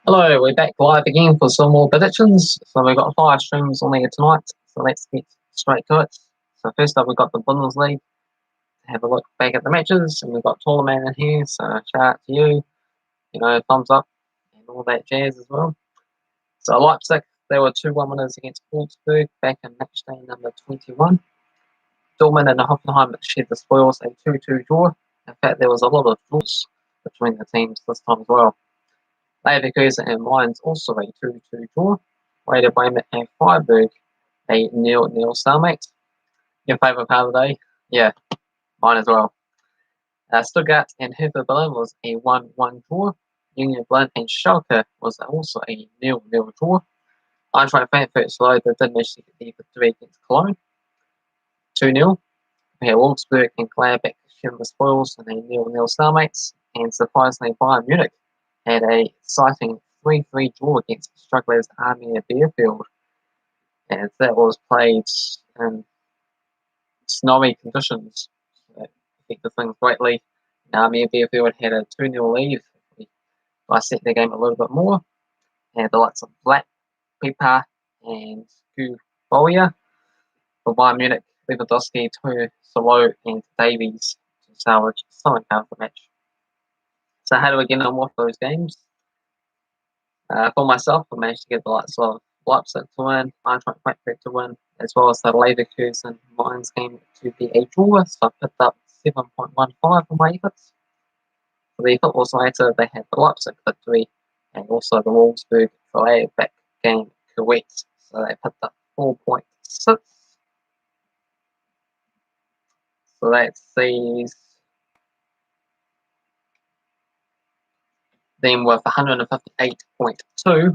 Hello, we're back live again for some more predictions. So we've got 5 streams on there tonight. So let's get straight to it. So first up, we've got the Bundesliga. Have a look back at the matches, and we've got Tournament in here. So shout out to you. Thumbs up and all that jazz as well. So Leipzig, they were 2-1 winners against Wolfsburg back in matchday number 21. Dortmund and Hoffenheim shared the spoils, a 2-2 draw. In fact, there was a lot of draws between the teams this time as well. Leverkusen and Mainz also a 2-2 draw. Werder Bremen and Freiburg a 0-0 stalemate. Your favourite part of the day? Yeah, mine as well. Stuttgart and Hertha Berlin was a 1-1 draw. Union Berlin and Schalke was also a 0-0 draw. Eintracht Frankfurt slowed the Danish victory against Koln 2-0. We had Wolfsburg and Gladbach sharing the spoils in a 0-0 stalemate. And surprisingly, Bayern Munich had a exciting 3-3 draw against strugglers Arminia Bielefeld, and that was played in snowy conditions. So that affected things greatly. Arminia Bielefeld had a 2-0 lead. We dissect the game a little bit more. And the likes of Black, Pipa, and Guboya for Bayern Munich, Lewandowski, Solo, and Davies to salvage some out of the match. So how do we get on with those games? For myself, I managed to get the likes of Leipzig to win, Eintracht Frankfurt to win, as well as the Leverkusen Mainz game to be a draw. So I picked up 7.15 for my efforts. For the Football Simulator, they had the Leipzig victory and also the Wolfsburg Gladbach game correct. So they picked up 4.6. So that sees them with 158.2,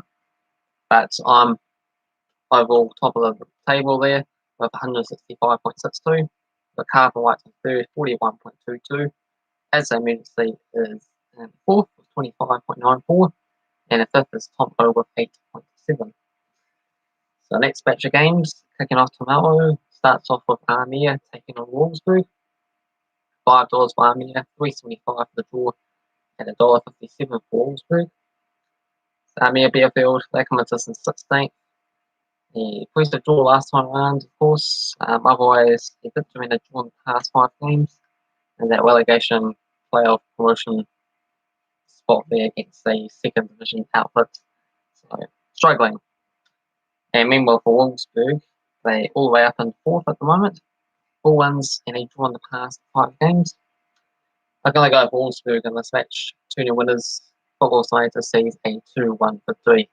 but I'm overall top of the table there with 165.62. The Cavan Wright in third, 41.22. As emergency is in fourth with 25.94, and the fifth is Tom Ho with 8.7. So next batch of games kicking off tomorrow starts off with Arminia taking on Wolfsburg. $5 for Arminia, $3.75 for the draw, and $1.57 for Wolfsburg. So Arminia Bielefeld, they come into us in 16th. He pushed a draw last time around, of course. Otherwise, he did win a draw in the past 5 games, and that relegation playoff promotion spot there against the second division outfit. So, struggling. And meanwhile, for Wolfsburg, they all the way up in 4th at the moment. 4 wins and a draw in the past 5 games. I'm going to go for Wolfsburg in this match. 2-0 winners. Football Simulator sees a 2-1 victory.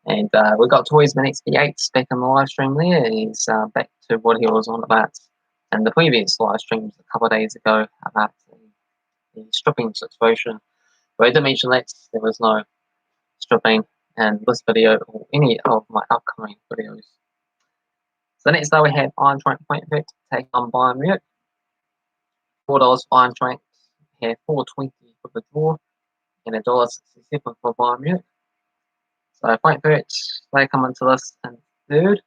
And we got Toysman XP8 back in the live stream there. He's back to what he was on about in the previous live streams a couple of days ago about the stripping situation. But I did mention that there was no stripping in this video or any of my upcoming videos. So next up we have Eintracht Frankfurt take on Bayern Munich. $4 for Eintracht, have $4.20 for the draw, and $1.67 for Bayern Munich. So Frankfurt, they come into this in third,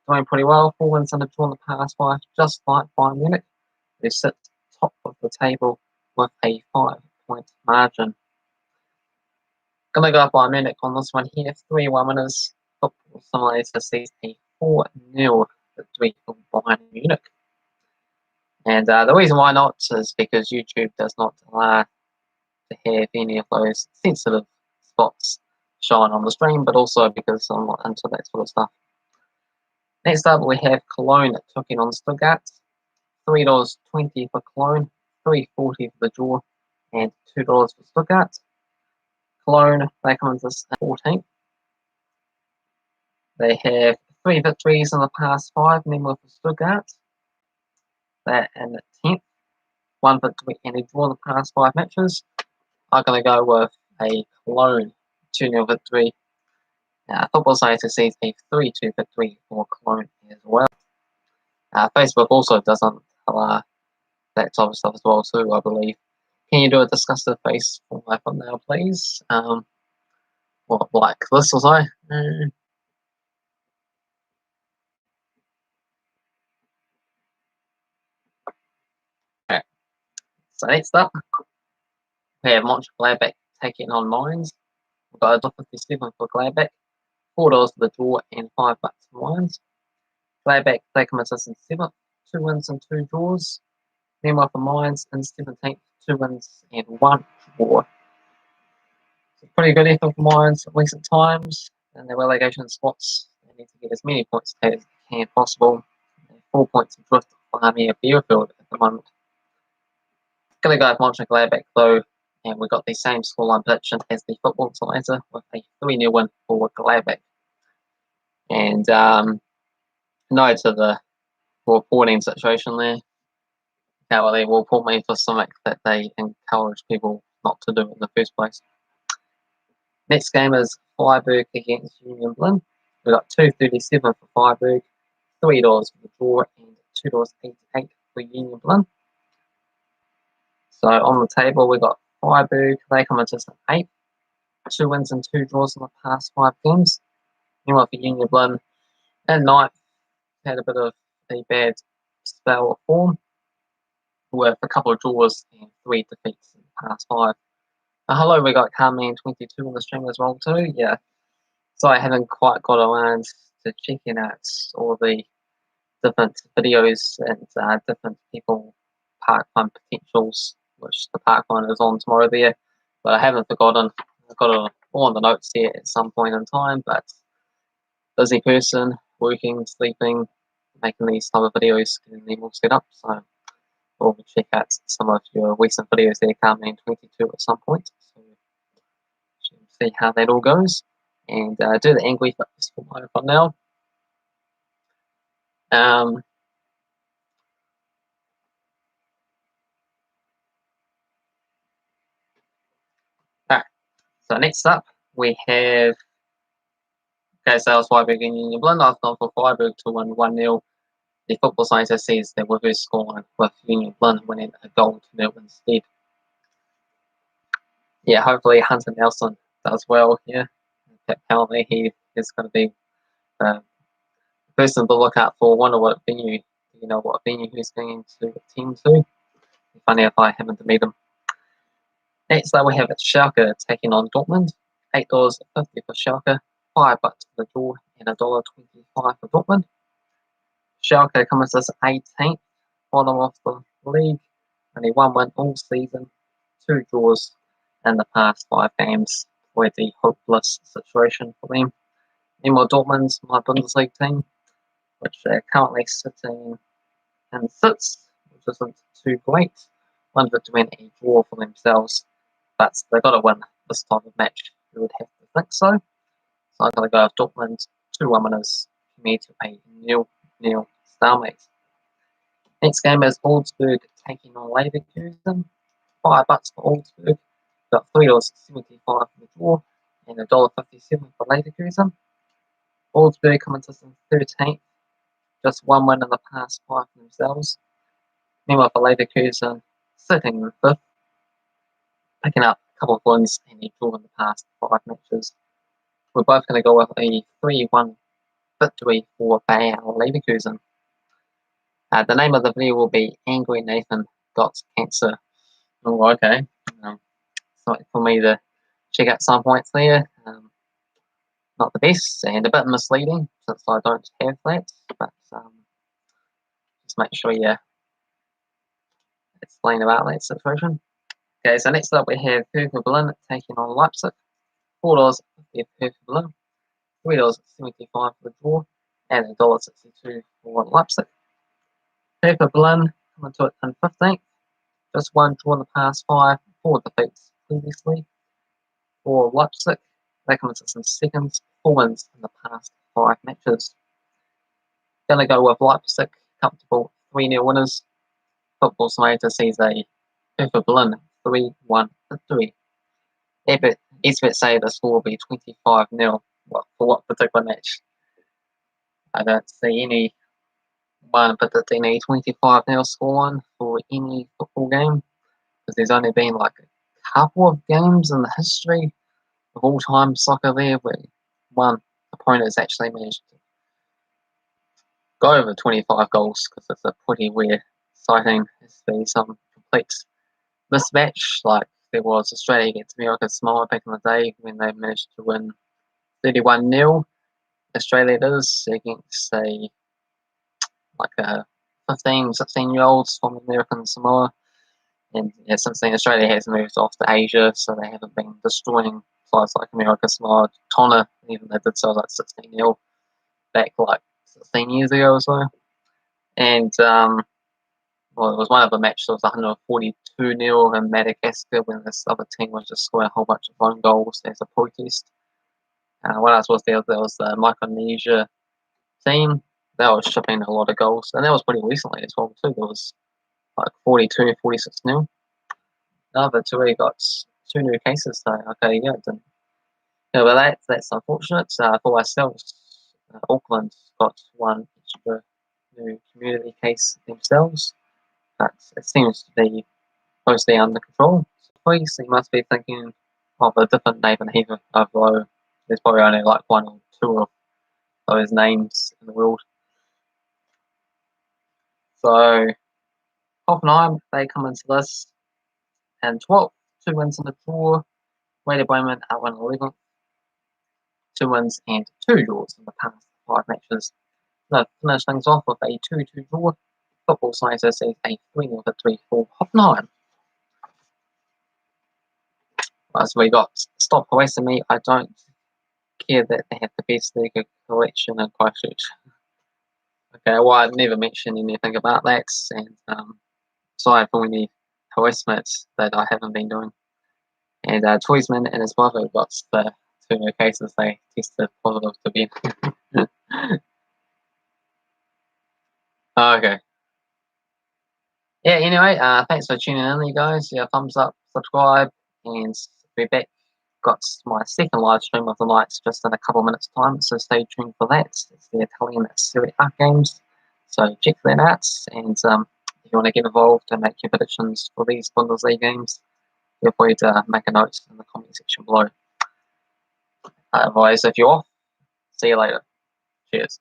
doing pretty well. 4 wins and a draw in the past 5, just like Bayern Munich, who sit top of the table with a 5-point margin. Gonna go Bayern Munich on this one here. 3-1 winners. Football Simulator sees a 4-0 victory for Bayern Munich. And the reason why not is because YouTube does not allow to have any of those sensitive spots shown on the stream, but also because I'm not into that sort of stuff. Next up, we have Koln taking on Stuttgart. $3.20 for Koln, $3.40 for the draw, and $2 for Stuttgart. Koln, they come into this 14th. They have 3 victories in the past 5, meanwhile for Stuttgart. They're in 10th. 1 victory and a draw in the past 5 matches. I'm going to go with a Koln 2-0 victory. Football Simulator sees a 3-2 victory for Koln as well. Facebook also doesn't allow that type of stuff as well too, I believe. Can you do a disgusted face for my thumbnail, please? What, like this was I? Okay. So next up, we have Monchengladbach taking on Mainz. We've got $1.57 for Gladbach, $4 for the draw, and $5 for Mainz. Gladbach, they come as in 7th, 2 wins and 2 draws. Meanwhile for Mainz in 17th, 2 wins and 1 draw. So pretty good effort for Mainz at recent times. And their relegation spots, they need to get as many points as they can possible. 4 points adrift for Arminia at the moment. Going to go with Monchengladbach though, and we've got the same scoreline prediction as the Football Simulator with a 3-0 win for Gladbach. And no to the reporting situation there. They will report me for something that they encourage people not to do in the first place. Next game is Freiburg against Union Berlin. We've got $2.37 for Freiburg, $3 for the draw, and $2.88 for Union Berlin. So on the table, we've got Freiburg, they come in just at 8th, 2 wins and 2 draws in the past 5 games. Meanwhile for Union Berlin, and 9th, had a bit of a bad spell of form, with a couple of draws and 3 defeats in the past 5. Hello, we got Carman22 on the stream as well too. Yeah, so I haven't quite got around to checking out all the different videos and different people park fund potentials, which the park fund is on tomorrow there. But I haven't forgotten. I've got it all on the notes here at some point in time. But busy person, working, sleeping, making these type of videos, getting them all set up. So we'll check out some of your recent videos there, Carman22 at some point. So see how that all goes. And do the angry fitness for my phone now. Alright, so next up we have sales Freiburg and Union Berlin. I've gone for Freiburg to win 1-0. The Football Simulator says the reverse scoreline with Union Berlin winning a goal to 0 instead. Yeah, hopefully Hunter Nelson does well here. Apparently he is going to be the person to look out for. Wonder what venue, you know, what venue he's going to attend to. Funny if I happen to meet him. Next up we have Schalke taking on Dortmund. $8.50 for Schalke, $5 for the draw, and $1.25 for Dortmund. Schalke comes as 18th, bottom of the league, only 1 win all season, 2 draws in the past 5 games. Pretty hopeless situation for them. Meanwhile, Dortmund's my Bundesliga team, which they're currently sitting in 6th, which isn't too great. 1 victory and a draw for themselves, but they've got to win this type of match. You would have to think so. So I've got to go with Dortmund, 2-1 winners, me to a 0-0 stalemate. Next game is Wolfsburg taking on Leverkusen. $5 for Wolfsburg, got $3.75 for the draw, and $1.57 for Leverkusen. Wolfsburg coming to 13th, just 1 win in the past 5 for themselves. Meanwhile for Leverkusen, sitting in 5th, picking up a couple of wins and a draw in the past 5 matches. We're both going to go with a 3-1 victory for Bayern Leverkusen. The name of the video will be Angry Nathan Got Cancer. Oh, okay. Something for me to check out some points there. Not the best and a bit misleading since I don't have that, but just make sure you explain about that situation. Okay, so next up we have Hertha Berlin taking on Leipzig. $4 for Hertha Berlin, $3.75 for the draw, and $1.62 for Leipzig. Hertha Berlin coming to it in 15th, just 1 draw in the past 5, 4 defeats previously. For Leipzig, they come into some 2nd, 4 wins in the past 5 matches. Gonna go with Leipzig, comfortable 3-0 winners. Football Simulator sees a Hertha Berlin 3-1 victory. Experts say the score will be 25-0. For what particular match? I don't see anyone predicting a 25-0 scoreline for any football game, because there's only been like a couple of games in the history of all-time soccer there where one opponent has actually managed to go over 25 goals, because it's a pretty rare sighting. There's been some complete mismatch, like there was Australia against America Samoa back in the day when they managed to win 31-0. Australia is against a 15, 16-year-olds from American Samoa. And yeah, since then, Australia has moved off to Asia, so they haven't been destroying sides like America Samoa, Tonga, even they did so like 16-0 back like 16 years ago or so. And well, it was one of the matches that was 142-0 in Madagascar when this other team was just scoring a whole bunch of own goals as a protest. What else was there? There was the Micronesia team. That was shipping a lot of goals. And that was pretty recently as well, too. There was like 42, 46-0. The other two, we got 2 new cases, so okay, yeah, didn't. Yeah, but that's unfortunate. For ourselves, Auckland got 1 extra new community case themselves. But it seems to be mostly under control. Please, you must be thinking of a different Nathan Heaver, although there's probably only like 1 or 2 of those names in the world. So, Hoffenheim, they come into this, and 12th, 2 wins in the draw. Werder Bremen at 11th, 2 wins and 2 draws in the past 5 matches. So, finish things off with a 2-2 draw. Football Science says a 3-0 victory for Hoffenheim. So we got Stop Harassing Me. I don't care that they have the best league collection in Christchurch. Okay, well, I've never mentioned anything about that, and sorry for any harassment that I haven't been doing. And Toysman and his brother got the 2 new cases they tested positive to be. Okay. Yeah, anyway, thanks for tuning in, you guys. Yeah, thumbs up, subscribe, and be back. Got my second live stream of the night just in a couple of minutes' time, so stay tuned for that. It's the Italian Serie A games, so check that out. And if you want to get involved and make your predictions for these Bundesliga games, feel free to make a note in the comment section below. Otherwise, if you're off, see you later. Cheers.